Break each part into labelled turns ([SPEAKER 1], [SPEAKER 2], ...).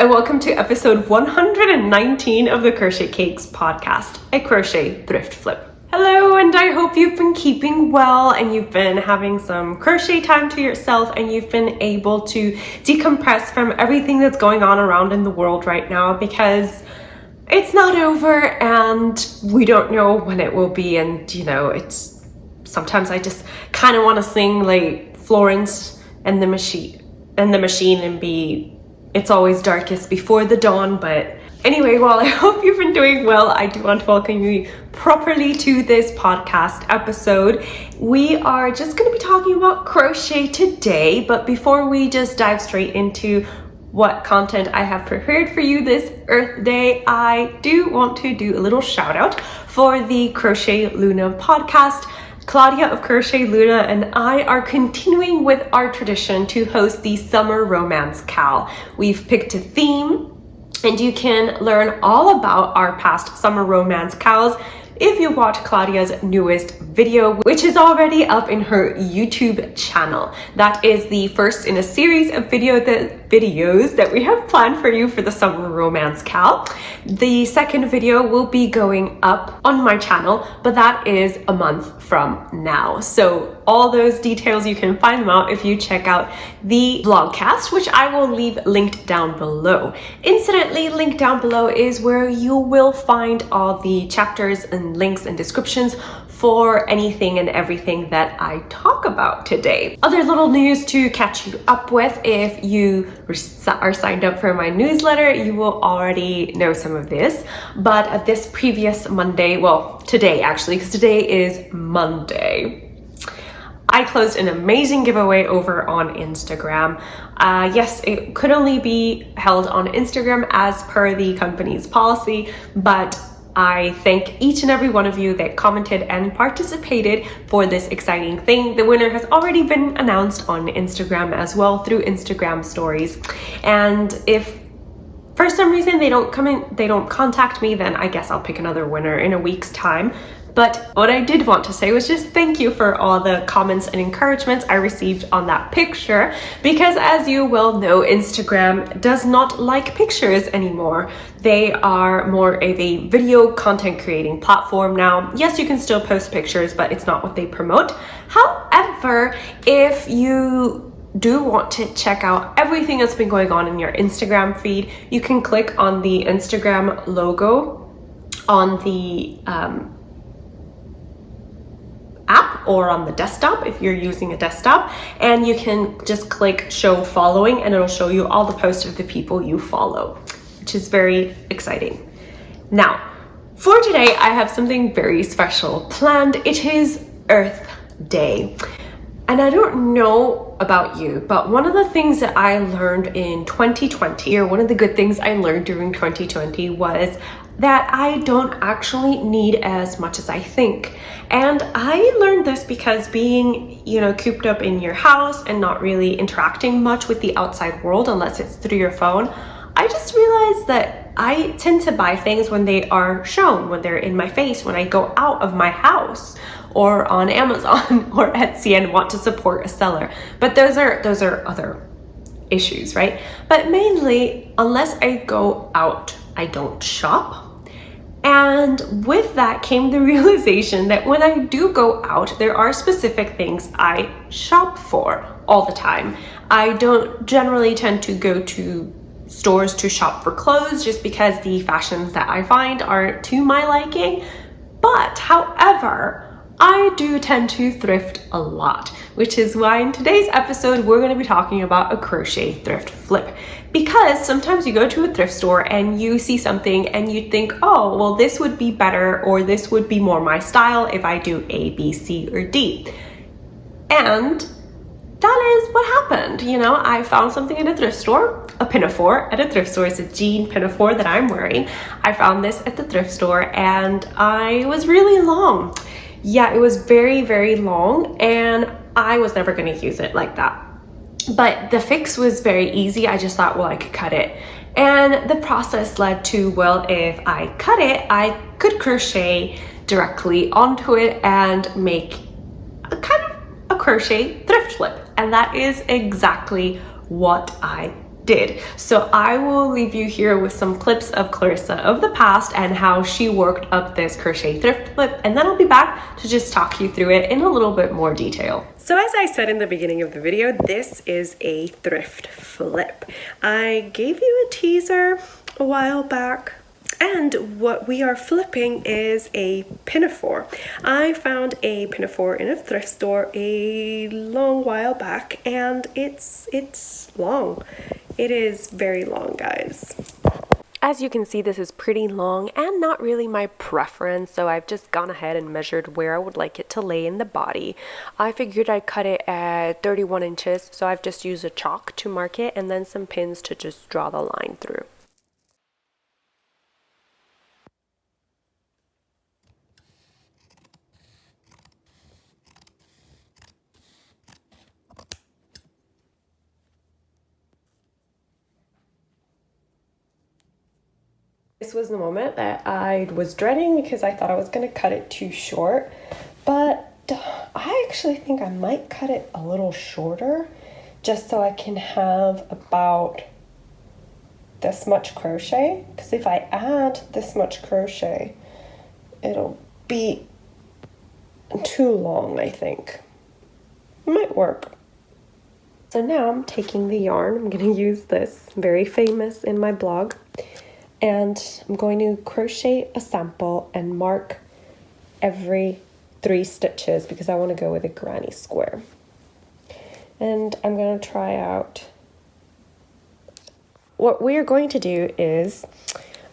[SPEAKER 1] and welcome to episode 119 of the Crochet Cakes podcast, a crochet thrift flip. Hello, and I hope you've been keeping well and you've been having some crochet time to yourself and you've been able to decompress from everything that's going on around in the world right now, because it's not over and we don't know when it will be. And it's sometimes I just kind of want to sing like Florence and the Machine and be it's always darkest before the dawn. But anyway, well, I hope you've been doing well. I do want to welcome you properly to this podcast episode. We are just going to be talking about crochet today, but before we just dive straight into what content I have prepared for you this Earth Day, I do want to do a little shout out for the Crochet Luna podcast. Claudia of Crochet Luna and I are continuing with our tradition to host the Summer Romance Cal. We've picked a theme, and you can learn all about our past Summer Romance Cals if you watch Claudia's newest video, which is already up in her YouTube channel. That is the first in a series of videos that we have planned for you for the Summer Romance Cal. The second video will be going up on my channel, but that is a month from now. So all those details, you can find them out if you check out the vlogcast, which I will leave linked down below. Incidentally, linked down below is where you will find all the chapters and links and descriptions for anything and everything that I talk about today. Other little news to catch you up with: if you are signed up for my newsletter, you will already know some of this. But this previous Monday, well, today actually, because today is Monday, I closed an amazing giveaway over on Instagram. Yes, it could only be held on Instagram as per the company's policy, but I thank each and every one of you that commented and participated for this exciting thing. The winner has already been announced on Instagram as well through Instagram stories. And if for some reason they don't contact me, then I guess I'll pick another winner in a week's time. But what I did want to say was just thank you for all the comments and encouragements I received on that picture, because as you well know, Instagram does not like pictures anymore. They are more of a video content creating platform now. Yes, you can still post pictures, but it's not what they promote. However, if you do want to check out everything that's been going on in your Instagram feed, you can click on the Instagram logo on the app or on the desktop if you're using a desktop, and you can just click show following and it'll show you all the posts of the people you follow, which is very exciting. Now, for today, I have something very special planned. It is Earth Day. And I don't know about you, but one of the things that I learned in 2020, or one of the good things I learned during 2020, was that I don't actually need as much as I think. And I learned this because being, cooped up in your house and not really interacting much with the outside world unless it's through your phone, I just realized that I tend to buy things when they are shown, when they're in my face, when I go out of my house or on Amazon or Etsy and want to support a seller. But those are other issues, right? But mainly, unless I go out, I don't shop. And with that came the realization that when I do go out, there are specific things I shop for all the time. I don't generally tend to go to stores to shop for clothes just because the fashions that I find aren't to my liking. But however, I do tend to thrift a lot, which is why in today's episode, we're going to be talking about a crochet thrift flip. Because sometimes you go to a thrift store and you see something and you think, oh, well, this would be better, or this would be more my style if I do A, B, C, or D. And that is what happened. I found something in a thrift store, a pinafore at a thrift store. It's a jean pinafore that I'm wearing. I found this at the thrift store and it was really long. Yeah, it was very, very long, and I was never going to use it like that. But the fix was very easy. I just thought, well, I could cut it. And the process led to, well, if I cut it, I could crochet directly onto it and make a kind of a crochet thrift flip. And that is exactly what I did. So I will leave you here with some clips of Clarissa of the past and how she worked up this crochet thrift flip, and then I'll be back to just talk you through it in a little bit more detail. So as I said in the beginning of the video, this is a thrift flip. I gave you a teaser a while back. And what we are flipping is a pinafore. I found a pinafore in a thrift store a long while back, and it's long. It is very long, guys. As you can see, this is pretty long and not really my preference, so I've just gone ahead and measured where I would like it to lay in the body. I figured I'd cut it at 31 inches, so I've just used a chalk to mark it and then some pins to just draw the line through. This was the moment that I was dreading because I thought I was going to cut it too short, but I actually think I might cut it a little shorter just so I can have about this much crochet, because if I add this much crochet, it'll be too long, I think. It might work. So now I'm taking the yarn. I'm going to use this, very famous in my blog. And I'm going to crochet a sample and mark every 3 stitches because I want to go with a granny square. And I'm going to try out. What we are going to do is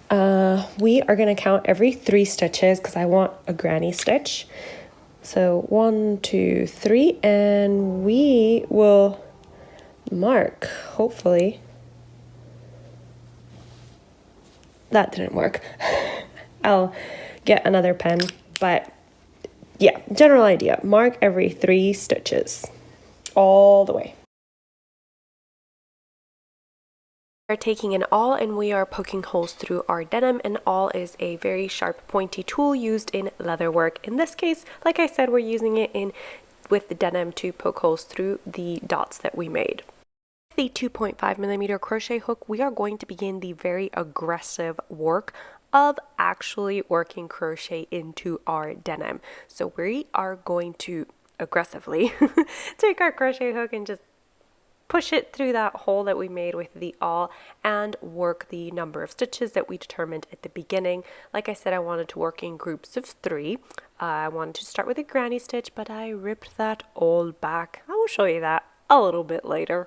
[SPEAKER 1] we are going to count every 3 stitches because I want a granny stitch. So 1, 2, 3, and we will mark, hopefully. That didn't work. I'll get another pen, but yeah, general idea. Mark every 3 stitches all the way. We're taking an awl and we are poking holes through our denim. An awl is a very sharp pointy tool used in leather work. In this case, like I said, we're using it with the denim to poke holes through the dots that we made. The 2.5mm crochet hook, we are going to begin the very aggressive work of actually working crochet into our denim. So we are going to aggressively take our crochet hook and just push it through that hole that we made with the awl and work the number of stitches that we determined at the beginning. Like I said, I wanted to work in groups of 3. I wanted to start with a granny stitch, but I ripped that all back. I will show you that a little bit later.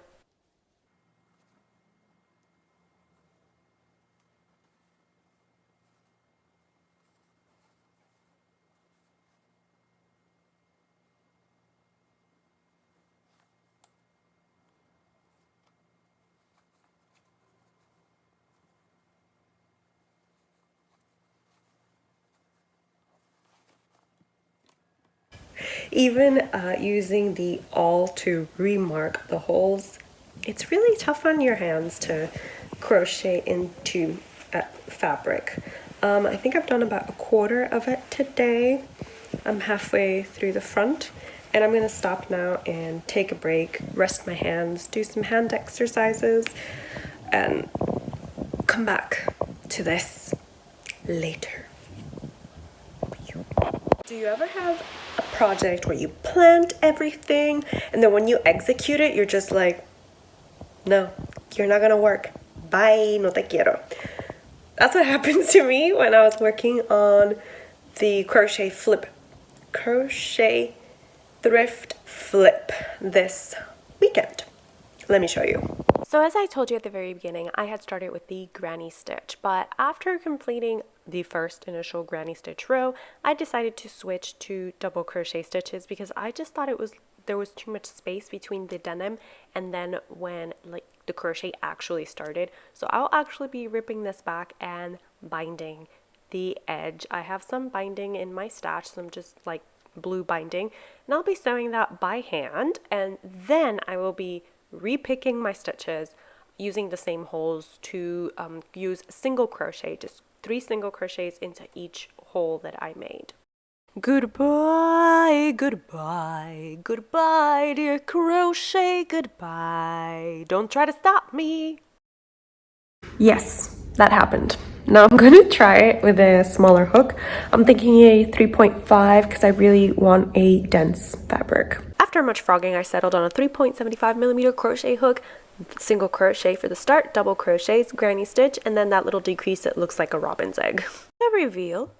[SPEAKER 1] Even using the awl to remark the holes, it's really tough on your hands to crochet into fabric. I think I've done about a quarter of it today. I'm halfway through the front, and I'm going to stop now and take a break, rest my hands, do some hand exercises, and come back to this later. Do you ever have a project where you planned everything and then when you execute it, you're just like, no, you're not gonna work. Bye, no te quiero. That's what happened to me when I was working on the crochet thrift flip this weekend. Let me show you. So as I told you at the very beginning, I had started with the granny stitch, but after completing the first initial granny stitch row, I decided to switch to double crochet stitches because I just thought there was too much space between the denim and then when the crochet actually started. So I'll actually be ripping this back and binding the edge. I have some binding in my stash, some just like blue binding, and I'll be sewing that by hand, and then I will be repicking my stitches using the same holes to use single crochet, just 3 single crochets into each hole that I made. Goodbye, goodbye, goodbye, dear crochet, goodbye. Don't try to stop me. Yes, that happened. Now I'm going to try it with a smaller hook. I'm thinking a 3.5 because I really want a dense fabric. After much frogging, I settled on a 3.75mm crochet hook, single crochet for the start, double crochets, granny stitch, and then that little decrease that looks like a robin's egg. The reveal.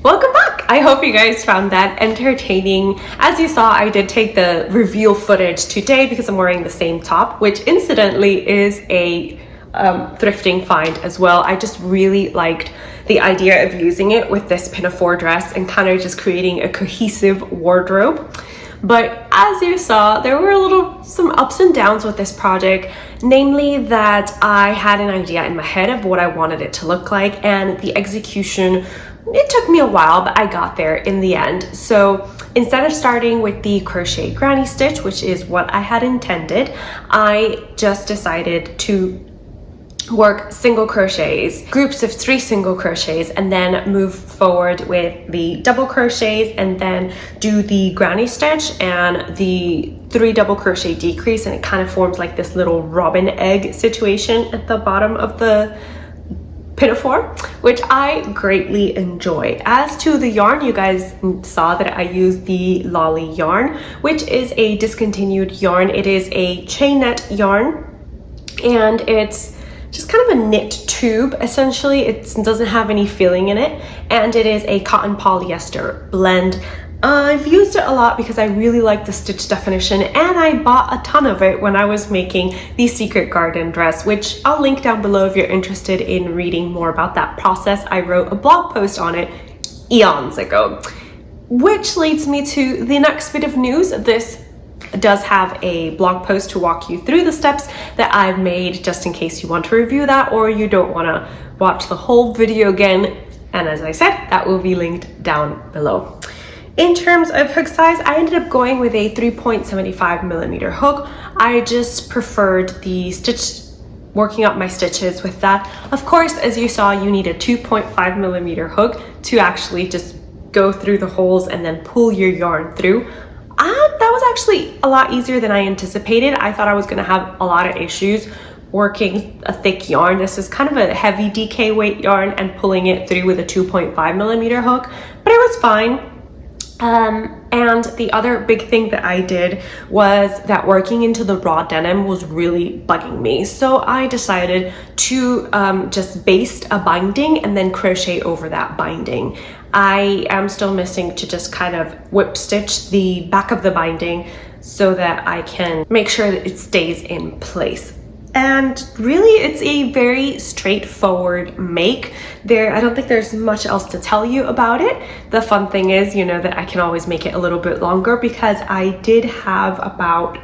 [SPEAKER 1] Welcome back! I hope you guys found that entertaining. As you saw, I did take the reveal footage today because I'm wearing the same top, which incidentally is a thrifting find as well. I just really liked the idea of using it with this pinafore dress and kind of just creating a cohesive wardrobe. But as you saw, there were some ups and downs with this project, namely that I had an idea in my head of what I wanted it to look like, and the execution, it took me a while, but I got there in the end. So instead of starting with the crochet granny stitch, which is what I had intended, I just decided to work single crochets, groups of 3 single crochets, and then move forward with the double crochets, and then do the granny stitch and the 3 double crochet decrease, and it kind of forms like this little robin egg situation at the bottom of the pinafore, which I greatly enjoy. As to the yarn, you guys saw that I used the Lolly yarn, which is a discontinued yarn. It is a chain net yarn, and it's just kind of a knit tube. Essentially, it doesn't have any filling in it, and it is a cotton polyester blend. I've used it a lot because I really like the stitch definition, and I bought a ton of it when I was making the Secret Garden dress, which I'll link down below if you're interested in reading more about that process. I wrote a blog post on it eons ago. Which leads me to the next bit of news. This does have a blog post to walk you through the steps that I've made, just in case you want to review that or you don't want to watch the whole video again. And as I said, that will be linked down below. In terms of hook size, I ended up going with a 3.75mm hook. I just preferred the working up my stitches with that. Of course, as you saw, you need a 2.5mm hook to actually just go through the holes and then pull your yarn through. That was actually a lot easier than I anticipated. I thought I was going to have a lot of issues working a thick yarn. This is kind of a heavy DK weight yarn, and pulling it through with a 2.5mm hook, but it was fine. And the other big thing that I did was that working into the raw denim was really bugging me. So I decided to just baste a binding and then crochet over that binding. I am still missing to just kind of whip stitch the back of the binding so that I can make sure that it stays in place. And really, it's a very straightforward make. I don't think there's much else to tell you about it. The fun thing is, you know, that I can always make it a little bit longer because I did have about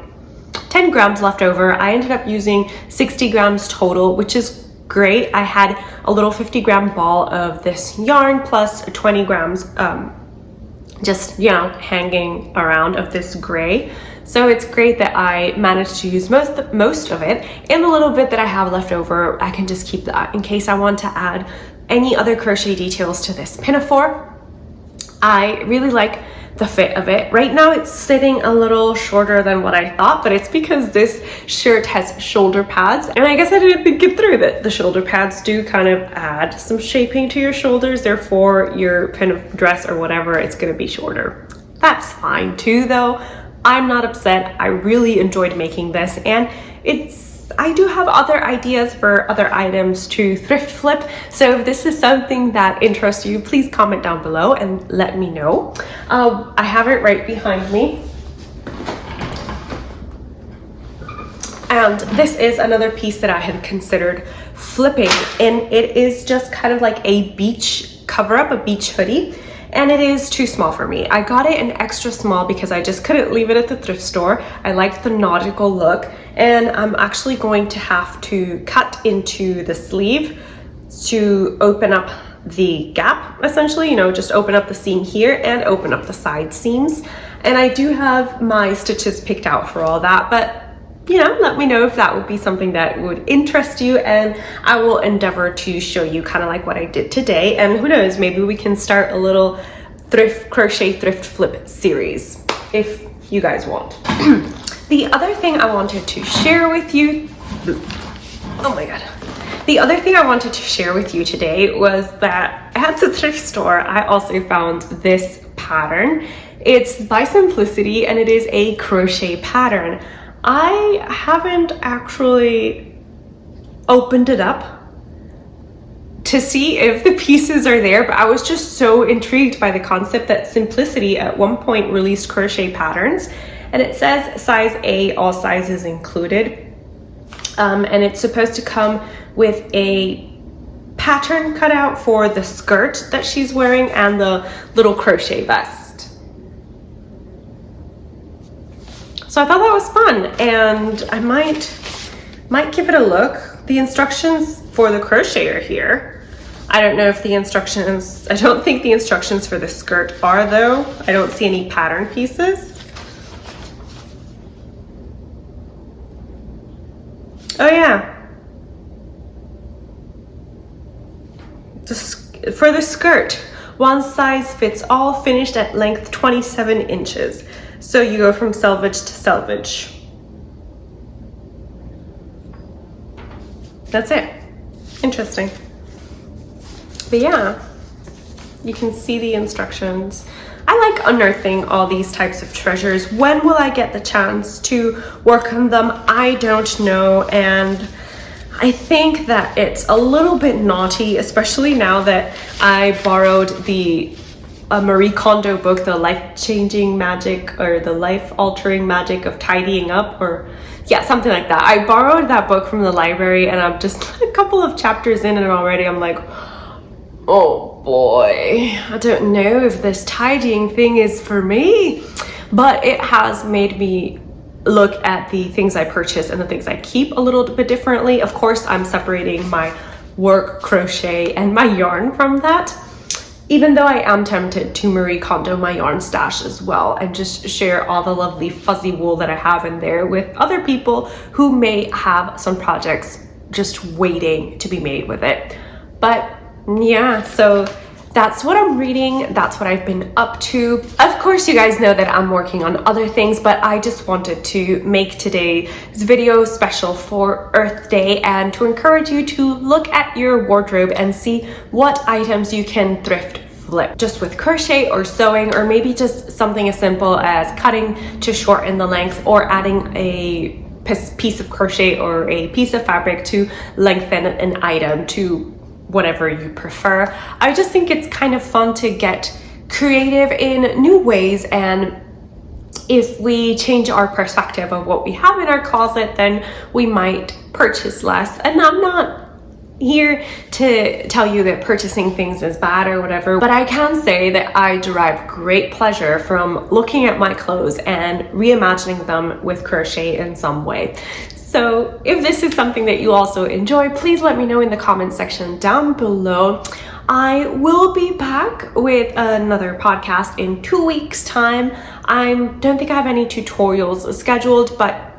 [SPEAKER 1] 10 grams left over. I ended up using 60 grams total, which is great. I had a little 50-gram ball of this yarn plus 20 grams just, you know, hanging around of this gray. So it's great that I managed to use most of it. And the little bit that I have left over, I can just keep that in case I want to add any other crochet details to this pinafore. I really like the fit of it. Right now it's sitting a little shorter than what I thought, but it's because this shirt has shoulder pads, and I guess I didn't think it through that the shoulder pads do kind of add some shaping to your shoulders. Therefore, your kind of dress or whatever, it's going to be shorter. That's fine too, though. I'm not upset. I really enjoyed making this, and I do have other ideas for other items to thrift flip. So if this is something that interests you, please comment down below and let me know. I have it right behind me. And this is another piece that I had considered flipping, and it is just kind of like a beach cover-up, a beach hoodie. And it is too small for me. I got it an extra small because I just couldn't leave it at the thrift store. I liked the nautical look, and I'm actually going to have to cut into the sleeve to open up the gap, essentially, you know, just open up the seam here and open up the side seams. And I do have my stitches picked out for all that, but let me know if that would be something that would interest you, and I will endeavor to show you kind of like what I did today. And who knows, maybe we can start a little crochet thrift flip series if you guys want. The other thing I wanted to share with you, oh my god. The other thing I wanted to share with you today was that at the thrift store, I also found this pattern. It's by Simplicity and it is a crochet pattern. I haven't actually opened it up to see if the pieces are there, but I was just so intrigued by the concept that Simplicity at one point released crochet patterns, and it says size A, all sizes included. And it's supposed to come with a pattern cut out for the skirt that she's wearing and the little crochet vest. So I thought that was fun, and I might give it a look. The instructions for the crochet are here. I don't know if the instructions, I don't think the instructions for the skirt are though. I don't see any pattern pieces. Oh yeah. For the skirt, one size fits all, finished at length 27 inches. So you go from selvage to selvage. That's it. Interesting. But yeah, you can see the instructions. I like unearthing all these types of treasures. When will I get the chance to work on them? I don't know, and I think that it's a little bit naughty, especially now that I borrowed the Marie Kondo book, The Life-Changing Magic or The Life-Altering Magic of Tidying Up, or yeah, something like that. I borrowed that book from the library, and I'm just a couple of chapters in and already I'm like, oh boy, I don't know if this tidying thing is for me. But it has made me look at the things I purchase and the things I keep a little bit differently. Of course, I'm separating my work crochet and my yarn from that, even though I am tempted to Marie Kondo my yarn stash as well and just share all the lovely fuzzy wool that I have in there with other people who may have some projects just waiting to be made with it. But yeah, so that's what I'm reading. That's what I've been up to. Of course, you guys know that I'm working on other things, but I just wanted to make today's video special for Earth Day and to encourage you to look at your wardrobe and see what items you can thrift flip, just with crochet or sewing, or maybe just something as simple as cutting to shorten the length or adding a piece of crochet or a piece of fabric to lengthen an item to whatever you prefer. I just think it's kind of fun to get creative in new ways, and if we change our perspective of what we have in our closet, then we might purchase less. And I'm not here to tell you that purchasing things is bad or whatever, but I can say that I derive great pleasure from looking at my clothes and reimagining them with crochet in some way. So if this is something that you also enjoy, please let me know in the comment section down below. I will be back with another podcast in 2 weeks' time. I don't think I have any tutorials scheduled, but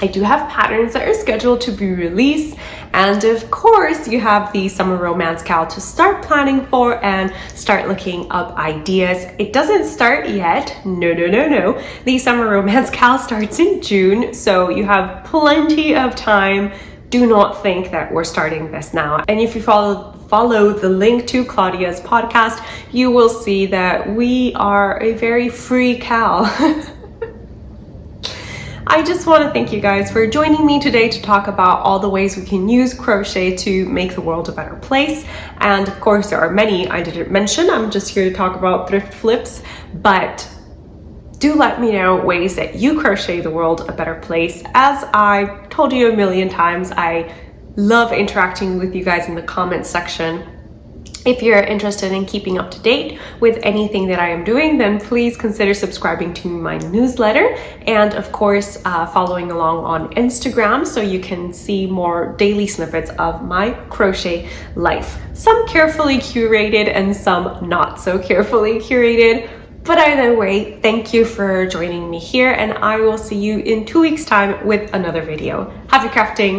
[SPEAKER 1] I do have patterns that are scheduled to be released. And of course, you have the Summer Romance Cal to start planning for and start looking up ideas. It doesn't start yet. No. The Summer Romance Cal starts in June, so you have plenty of time. Do not think that we're starting this now. And if you follow the link to Claudia's podcast, you will see that we are a very free Cal. I just want to thank you guys for joining me today to talk about all the ways we can use crochet to make the world a better place. And of course, there are many I didn't mention. I'm just here to talk about thrift flips, but do let me know ways that you crochet the world a better place. As I told you a million times, I love interacting with you guys in the comments section. If you're interested in keeping up to date with anything that I am doing, then please consider subscribing to my newsletter and of course following along on Instagram so you can see more daily snippets of my crochet life. Some carefully curated and some not so carefully curated. But either way, thank you for joining me here, and I will see you in 2 weeks' time with another video. Happy crafting!